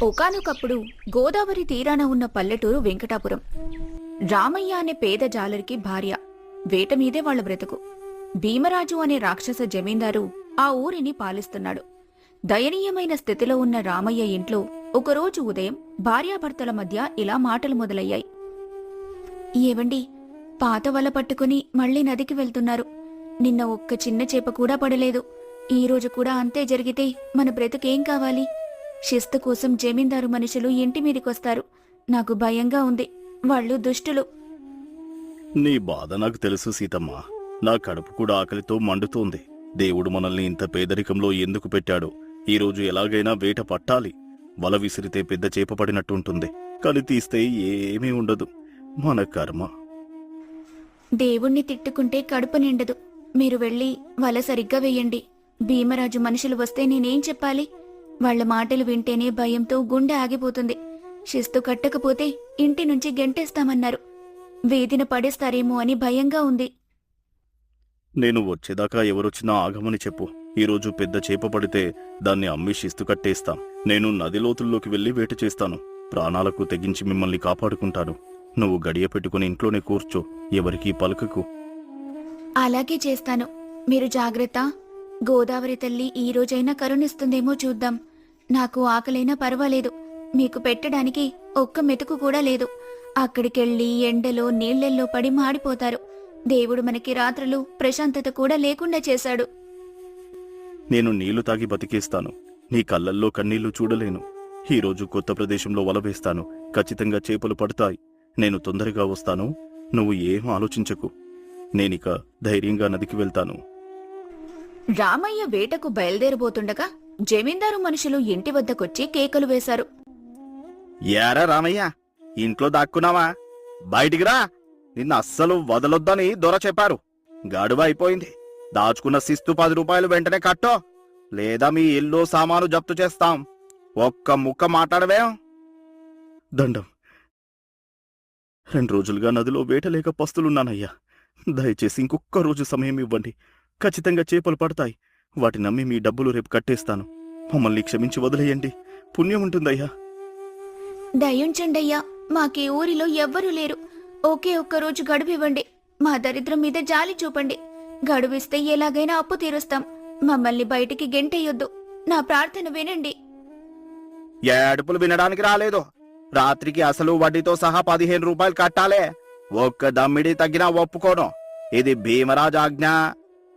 ఒకానొకప్పుడు గోదావరి తీరాన ఉన్న పల్లెటూరు వెంకటాపురం. రామయ్య అనే పేద జాలరికి భార్య. వేట మీదే వాళ్ల బ్రతుకు. భీమరాజు అనే రాక్షస జమీందారు ఆ ఊరిని పాలిస్తున్నాడు. దయనీయమైన స్థితిలో ఉన్న రామయ్య ఇంట్లో ఒకరోజు ఉదయం భార్యాభర్తల మధ్య ఇలా మాటలు మొదలయ్యాయి. ఏవండి, పాత వల పట్టుకుని మళ్లీ నదికి వెళ్తున్నారు. నిన్న ఒక్క చిన్న చేప కూడా పడలేదు. ఈరోజు కూడా అంతే జరిగితే మన బ్రతుకేం కావాలి? శిస్తు కోసం జమీందారు మనుషులు ఇంటి మీదికొస్తారు. నాకు భయంగా ఉంది. వాళ్ళు దుష్టులు. నీ బాధ నాకు తెలుసు సీతమ్మ. నా కడుపు కూడా ఆకలితో మండుతోంది. దేవుడు మనల్ని ఇంత పేదరికంలో ఎందుకు పెట్టాడు? ఈరోజు ఎలాగైనా వేట పట్టాలి. వల విసిరితే పెద్ద చేప పడినట్టుంటుంది, కలి తీస్తే ఏమీ ఉండదు. మన కర్మ. దేవుణ్ణి తిట్టుకుంటే కడుపు నిండదు. మీరు వెళ్ళి వల సరిగ్గా వేయండి. భీమరాజు మనుషులు వస్తే నేనేం చెప్పాలి? వాళ్ల మాటలు వింటేనే భయంతో గుండె ఆగిపోతుంది. శిస్తు కట్టకపోతే ఇంటి నుంచి గెంటేస్తామన్నారు. వేదిన పడేస్తారేమో అని భయంగా ఉంది. నేను వచ్చేదాకా ఎవరొచ్చినా ఆగమని చెప్పు. ఈరోజు పెద్ద చేప పడితే దాన్ని అమ్మి శిస్తు కట్టేస్తాం. నేను నది లోతుల్లోకి వెళ్లి వేట చేస్తాను. ప్రాణాలకు తెగించి మిమ్మల్ని కాపాడుకుంటాను. నువ్వు గడియ పెట్టుకుని ఇంట్లోనే కూర్చో, ఎవరికీ పలకకు. అలాగే చేస్తాను. మీరు జాగ్రత్త. గోదావరి తల్లి ఈ రోజైనా కరుణిస్తుందేమో చూద్దాం. నాకు ఆకలైనా పర్వాలేదు. మీకు పెట్టడానికి ఒక్క మెతుకు కూడా లేదు. అక్కడికెళ్ళి ఎండలో నీళ్లెల్లో పడి మాడిపోతారు. దేవుడు మనకి రాత్రులు ప్రశాంతత కూడా లేకుండా చేశాడు. నేను నీళ్లు తాగి బతికేస్తాను. నీ కళ్ళల్లో కన్నీళ్లు చూడలేను. ఈరోజు కొత్త ప్రదేశంలో వల వేస్తాను. ఖచ్చితంగా చేపలు పడతాయి. నేను తొందరగా వస్తాను. నువ్వు ఏం ఆలోచించకు. నేనిక ధైర్యంగా నదికి వెళ్తాను. రామయ్య వేటకు బయలుదేరబోతుండగా జమీందారు మనుషులు ఇంటి వద్దకొచ్చి కేకలు వేశారు. యారా రామయ్య, ఇంట్లో దాక్కున్నావా? బయటికి రా. నిన్న అస్సలు వదలొద్దని దొర చెప్పారు. గడువు అయిపోయింది. దాచుకున్న శిస్తు 10 రూపాయలు వెంటనే కట్టో, లేదా మీ ఇల్లు సామాను జప్తు చేస్తాం. ఒక్క ముక్క మాట్లాడవేం? దండం. 2 రోజులుగా నదిలో వేట లేక పస్తులున్నానయ్యా. దయచేసి ఇంకొక్క రోజు సమయం ఇవ్వండి. ఖచ్చితంగా చేపలు పడతాయి. వాటి నమ్మి మీ డబ్బులు రేపు కట్టేస్తాను. మమ్మల్ని క్షమించి వదిలేయండి. పుణ్యం ఉంటుందయ్యా. దయుంచండయ్యా. మాకీ ఊరిలో ఎవ్వరూ లేరు. ఒకే ఒక్కరోజు గడువివ్వండి. మా దరిద్రం మీద జాలి చూపండి. గడువిస్తే ఎలాగైనా అప్పు తీరుస్తాం. మమ్మల్ని బయటికి గెంటెయ్యొద్దు. నా ప్రార్థన వినండి. ఏడుపులు వినడానికి రాలేదు. రాత్రికి అసలు వడ్డీతో సహా 15 రూపాయలు కట్టాలే. ఒక్క దమ్మిడి తగ్గినా ఒప్పుకోను. ఇది భీమరాజు ఆజ్ఞ.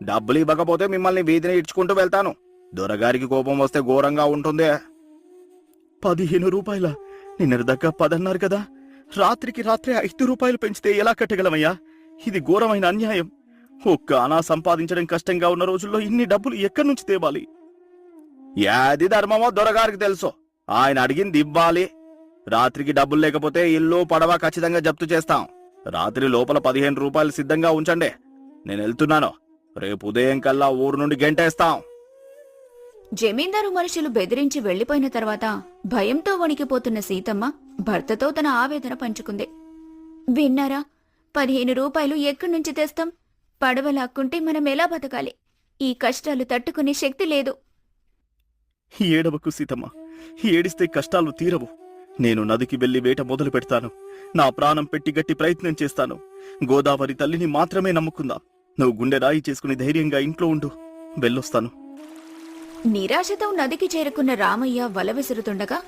డబ్బులు ఇవ్వకపోతే మిమ్మల్ని వీధిని ఇడ్చుకుంటూ వెళ్తాను. దొరగారికి కోపం వస్తే ఘోరంగా ఉంటుంది. 15 రూపాయల? నిన్నటిదాకా 10 అన్నారు కదా. రాత్రికి రాత్రే 5 రూపాయలు పెంచితే ఎలా కట్టగలమయ్యా? ఇది ఘోరమైన అన్యాయం. ఒక్క అనా సంపాదించడం కష్టంగా ఉన్న రోజుల్లో ఇన్ని డబ్బులు ఎక్కడి నుంచి తేవాలి? యాది ధర్మమో దొరగారికి తెలుసు. ఆయన అడిగింది ఇవ్వాలి. రాత్రికి డబ్బులు లేకపోతే ఇల్లు పడవ ఖచ్చితంగా జప్తు చేస్తాం. రాత్రి లోపల 15 రూపాయలు సిద్ధంగా ఉంచండి. నేను వెళ్తున్నాను. రేపు ఉదయం కల్లా ఊరు నుండి గెంటేస్తాం. జమీందారు మనుషులు బెదిరించి వెళ్లిపోయిన తర్వాత భయంతో వణికిపోతున్న సీతమ్మ భర్తతో తన ఆవేదన పంచుకుంది. విన్నారా? 15 రూపాయలు ఎక్కడి నుంచి తెస్తాం? పడవ లాక్కుంటే మనం ఎలా బతకాలి? ఈ కష్టాలు తట్టుకునే శక్తి లేదు. ఏడవకు సీతమ్మ. ఏడిస్తే కష్టాలు తీరవు. నేను నదికి వెళ్లి వేట మొదలు పెడతాను. నా ప్రాణం పెట్టి గట్టి ప్రయత్నం చేస్తాను. గోదావరి తల్లిని మాత్రమే నమ్ముకుందాం. నువ్వు గుండె రాయి చేసుకుని ధైర్యంగా ఇంట్లో ఉండు. వెళ్ళొస్తాను. నిరాశతో నదికి చేరుకున్న రామయ్య వల విసురుతుండగా